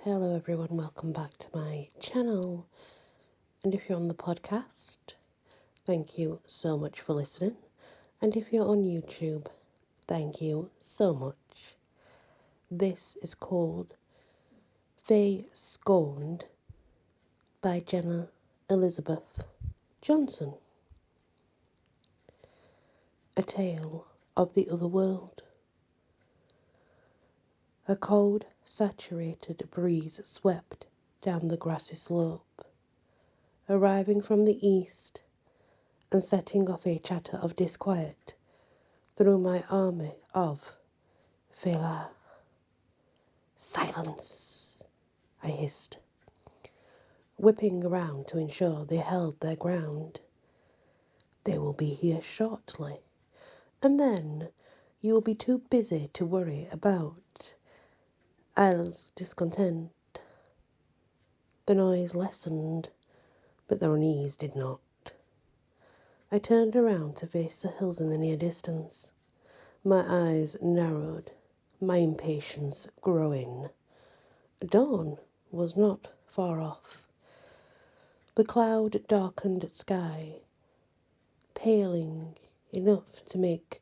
Hello everyone, welcome back to my channel. And if you're on the podcast, thank you so much for listening. And if you're on YouTube, thank you so much. This is called Faescorned by Jenna Elizabeth Johnson. A tale of the other world. A cold, saturated breeze swept down the grassy slope, arriving from the east and setting off a chatter of disquiet through my army of Faeborne. Silence, I hissed, whipping around to ensure they held their ground. They will be here shortly, and then you will be too busy to worry about Isle's discontent. The noise lessened, but their unease did not. I turned around to face the hills in the near distance. My eyes narrowed, my impatience growing. Dawn was not far off. The cloud-darkened sky, paling enough to make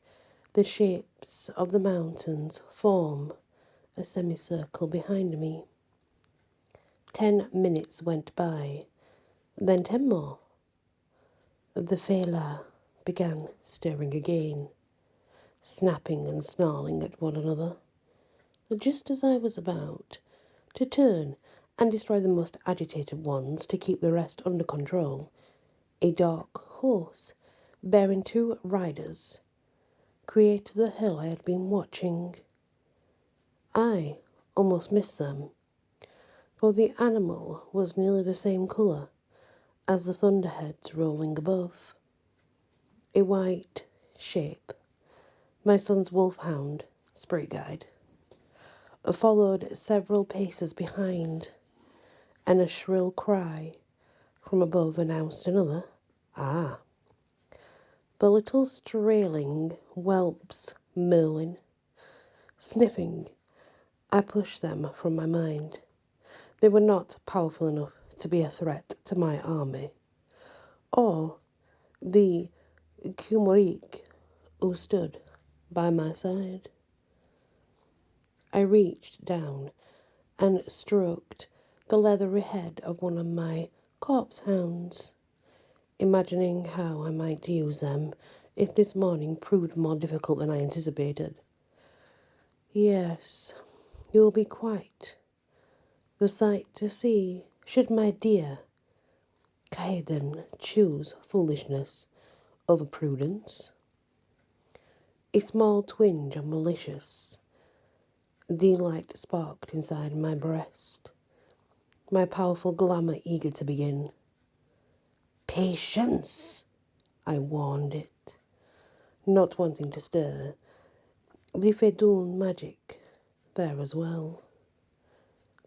the shapes of the mountains form a semicircle behind me. 10 minutes went by, then 10 more. The Faeborne began stirring again, snapping and snarling at one another. Just as I was about to turn and destroy the most agitated ones to keep the rest under control, a dark horse, bearing 2 riders, created the hill I had been watching. I almost missed them, for the animal was nearly the same colour as the thunderheads rolling above. A white shape, my son's wolfhound, spirit guide, followed several paces behind, and a shrill cry from above announced another. Ah! The little strailing whelps Merlin. Sniffing, I pushed them from my mind. They were not powerful enough to be a threat to my army, or the Kumaric who stood by my side. I reached down and stroked the leathery head of one of my corpse hounds, imagining how I might use them if this morning proved more difficult than I anticipated. Yes, you will be quite the sight to see, should my dear Caeden choose foolishness over prudence. A small twinge of malicious delight sparked inside my breast, my powerful glamour eager to begin. Patience, I warned it, not wanting to stir the Faeborne magic there as well.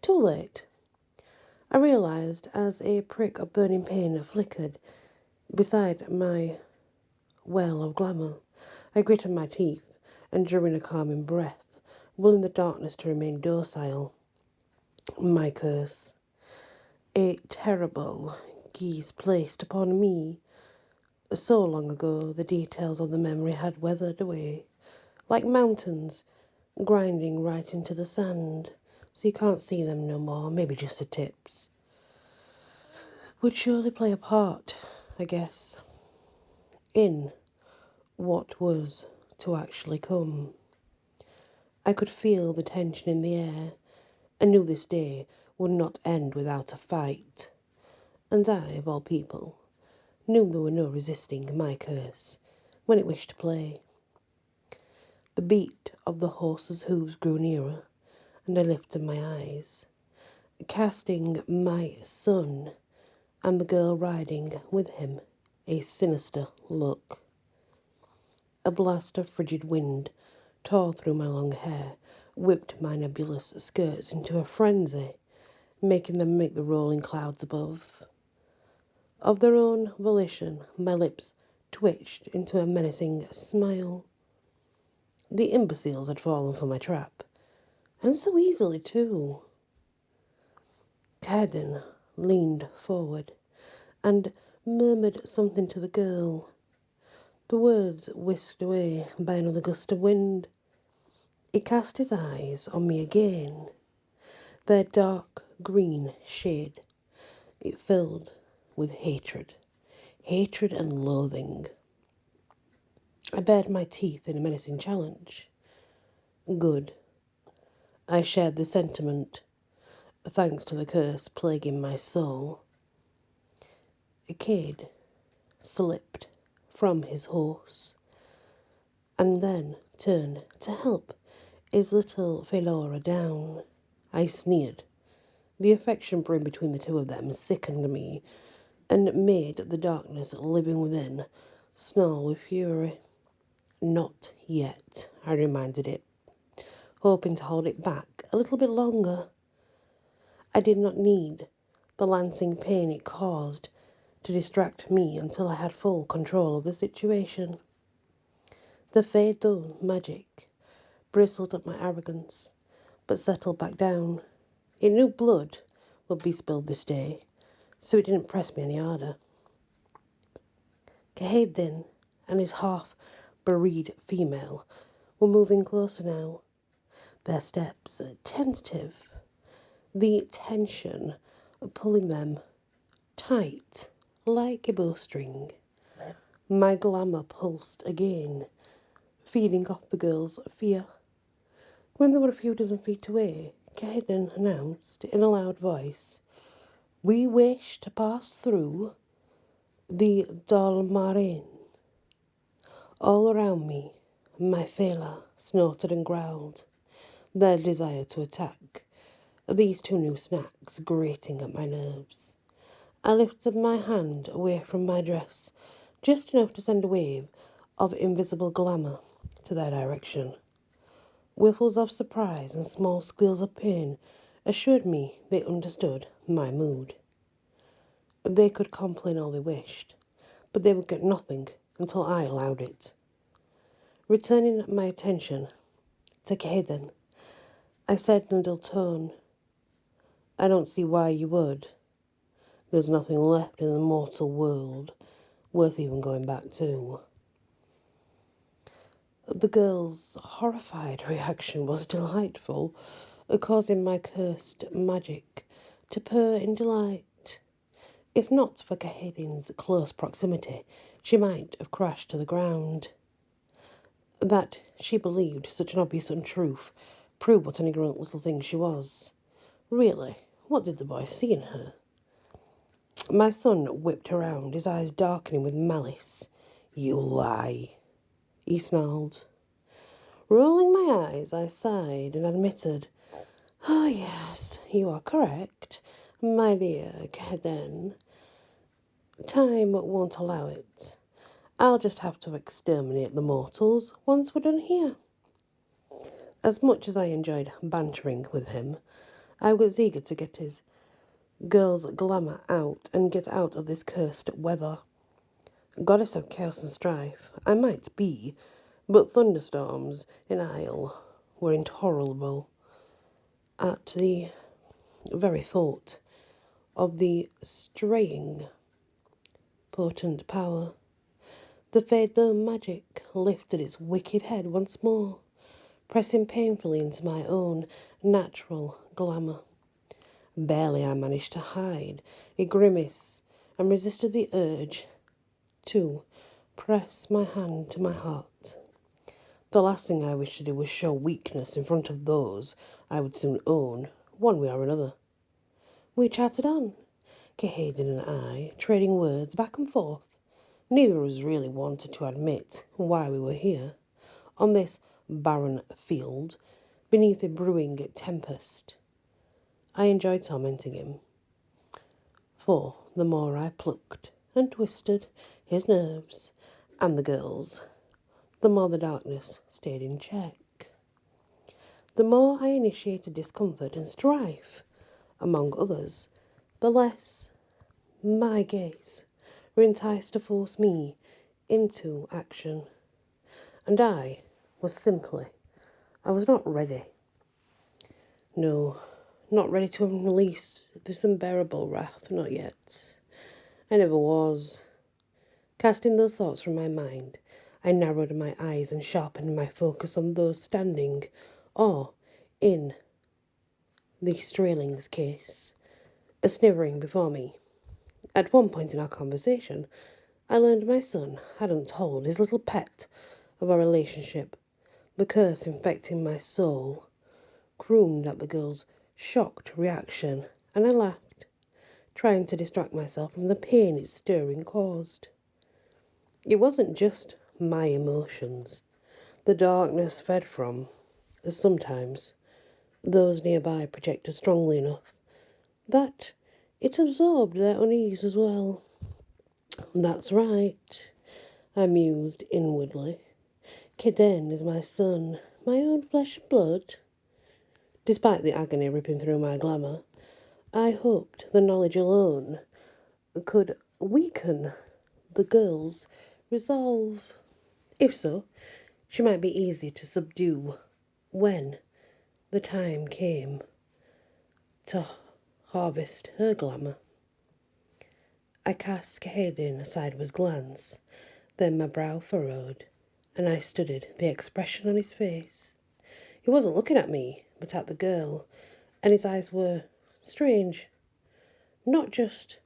Too late. I realised as a prick of burning pain flickered beside my well of glamour. I gritted my teeth and drew in a calming breath, willing the darkness to remain docile. My curse. A terrible guise placed upon me. So long ago the details of the memory had weathered away, like mountains grinding right into the sand, so you can't see them no more, maybe just the tips. Would surely play a part, I guess, in what was to actually come. I could feel the tension in the air, and knew this day would not end without a fight. And I, of all people, knew there were no resisting my curse when it wished to play. The beat of the horse's hooves grew nearer, and I lifted my eyes, casting my son and the girl riding with him a sinister look. A blast of frigid wind tore through my long hair, whipped my nebulous skirts into a frenzy, making them make the rolling clouds above. Of their own volition, my lips twitched into a menacing smile. The imbeciles had fallen for my trap, and so easily too. Caden leaned forward and murmured something to the girl. The words whisked away by another gust of wind. He cast his eyes on me again, their dark green shade. It filled with hatred and loathing. I bared my teeth in a menacing challenge. Good. I shared the sentiment, thanks to the curse plaguing my soul. A kid slipped from his horse and then turned to help his little Faelora down. I sneered. The affection brewing between the two of them sickened me and made the darkness living within snarl with fury. Not yet, I reminded it, hoping to hold it back a little bit longer. I did not need the lancing pain it caused to distract me until I had full control of the situation. The Faeborne magic bristled at my arrogance, but settled back down. It knew blood would be spilled this day, so it didn't press me any harder. Cahedin and his half-buried female were moving closer now, their steps tentative, the tension pulling them tight like a bowstring. My glamour pulsed again, feeding off the girl's fear. When they were a few dozen feet away, Cahedin announced in a loud voice, "We wish to pass through the Dalmarin." All around me, my Fela snorted and growled, their desire to attack, these two new snacks grating at my nerves. I lifted my hand away from my dress, just enough to send a wave of invisible glamour to their direction. Whiffles of surprise and small squeals of pain assured me they understood my mood. They could complain all they wished, but they would get nothing until I allowed it. Returning my attention to Cahedin, I said in a dull tone, "I don't see why you would. There's nothing left in the mortal world worth even going back to." The girl's horrified reaction was delightful, causing my cursed magic to purr in delight. If not for Cahedin's close proximity, she might have crashed to the ground. That she believed such an obvious untruth proved what an ignorant little thing she was. Really, what did the boy see in her? My son whipped around, his eyes darkening with malice. "You lie," he snarled. Rolling my eyes, I sighed and admitted, "Oh yes, you are correct, my dear Cahedin. Time won't allow it. I'll just have to exterminate the mortals once we're done here." As much as I enjoyed bantering with him, I was eager to get his girl's glamour out and get out of this cursed weather. Goddess of chaos and strife I might be, but thunderstorms in Isle were intolerable. At the very thought of the straying potent power, the Faeborne magic lifted its wicked head once more, pressing painfully into my own natural glamour. Barely I managed to hide a grimace and resisted the urge to press my hand to my heart. The last thing I wished to do was show weakness in front of those I would soon own, one way or another. We chatted on, Cahedin and I, trading words back and forth. Neither of us really wanted to admit why we were here, on this barren field, beneath a brewing tempest. I enjoyed tormenting him, for the more I plucked and twisted his nerves and the girl's, the more the darkness stayed in check. The more I initiated discomfort and strife, among others, the less my gaze were enticed to force me into action. And I was not ready. No, not ready to release this unbearable wrath, not yet. I never was. Casting those thoughts from my mind, I narrowed my eyes and sharpened my focus on those standing, or, in the Strayling's case, snivelling before me. At one point in our conversation, I learned my son hadn't told his little pet of our relationship. The curse infecting my soul crooned at the girl's shocked reaction, and I laughed, trying to distract myself from the pain its stirring caused. It wasn't just my emotions the darkness fed from, as sometimes those nearby projected strongly enough that it absorbed their unease as well. That's right, I mused inwardly. Kiden is my son, my own flesh and blood. Despite the agony ripping through my glamour, I hoped the knowledge alone could weaken the girl's resolve. If so, she might be easier to subdue when the time came to harvest her glamour. I cast Caheden a sideways glance, then my brow furrowed, and I studied the expression on his face. He wasn't looking at me, but at the girl, and his eyes were strange. Not just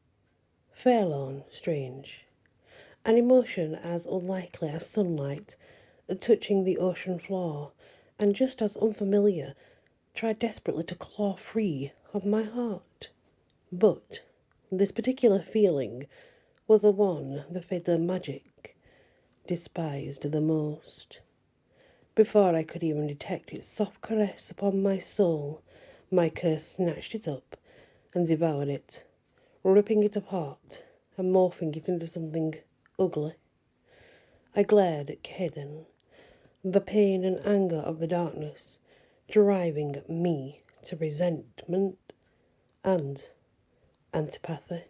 forlorn strange. An emotion as unlikely as sunlight touching the ocean floor, and just as unfamiliar, tried desperately to claw free of my heart. But this particular feeling was the one the Faeborne magic despised the most. Before I could even detect its soft caress upon my soul, my curse snatched it up and devoured it, ripping it apart and morphing it into something ugly. I glared at Caden, the pain and anger of the darkness driving me to resentment and antipathy.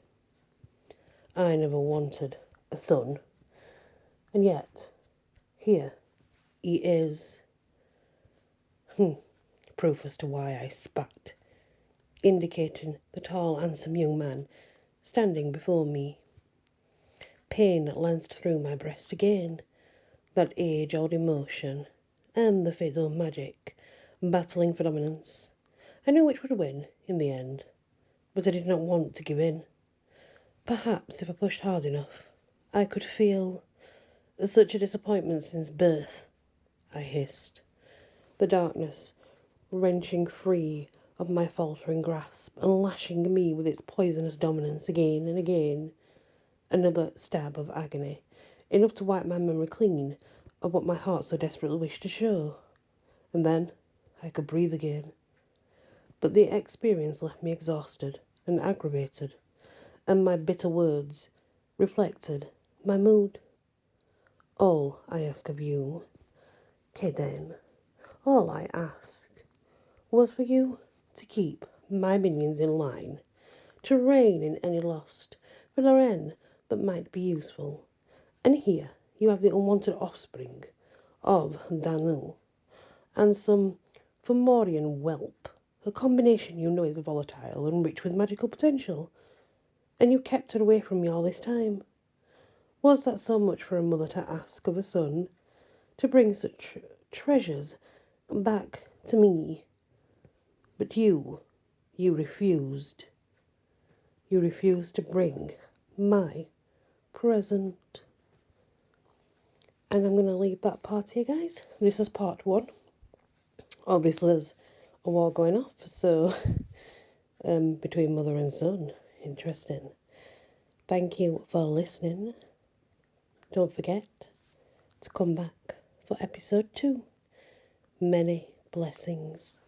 I never wanted a son, and yet here he is. Proof as to why I spat, indicating the tall, handsome young man standing before me. Pain lanced through my breast again, that age-old emotion, and the fatal magic, battling for dominance. I knew which would win in the end, but I did not want to give in. Perhaps if I pushed hard enough, I could feel such a disappointment since birth, I hissed, the darkness wrenching free of my faltering grasp and lashing me with its poisonous dominance again and again. Another stab of agony, enough to wipe my memory clean of what my heart so desperately wished to show. And then I could breathe again. But the experience left me exhausted and aggravated, and my bitter words reflected my mood. All I ask of you, Kaden, all I ask was for you to keep my minions in line, to rein in any lost, for their end that might be useful. And here you have the unwanted offspring of Danu, and some Fomorian whelp, a combination you know is volatile and rich with magical potential, and you kept her away from me all this time. Was that so much for a mother to ask of a son, to bring such treasures back to me? But you refused. You refused to bring my present. And I'm going to leave that part here, guys. This is part one. Obviously, there's a war going off, so between mother and son. Interesting. Thank you for listening. Don't forget to come back for episode 2. Many blessings.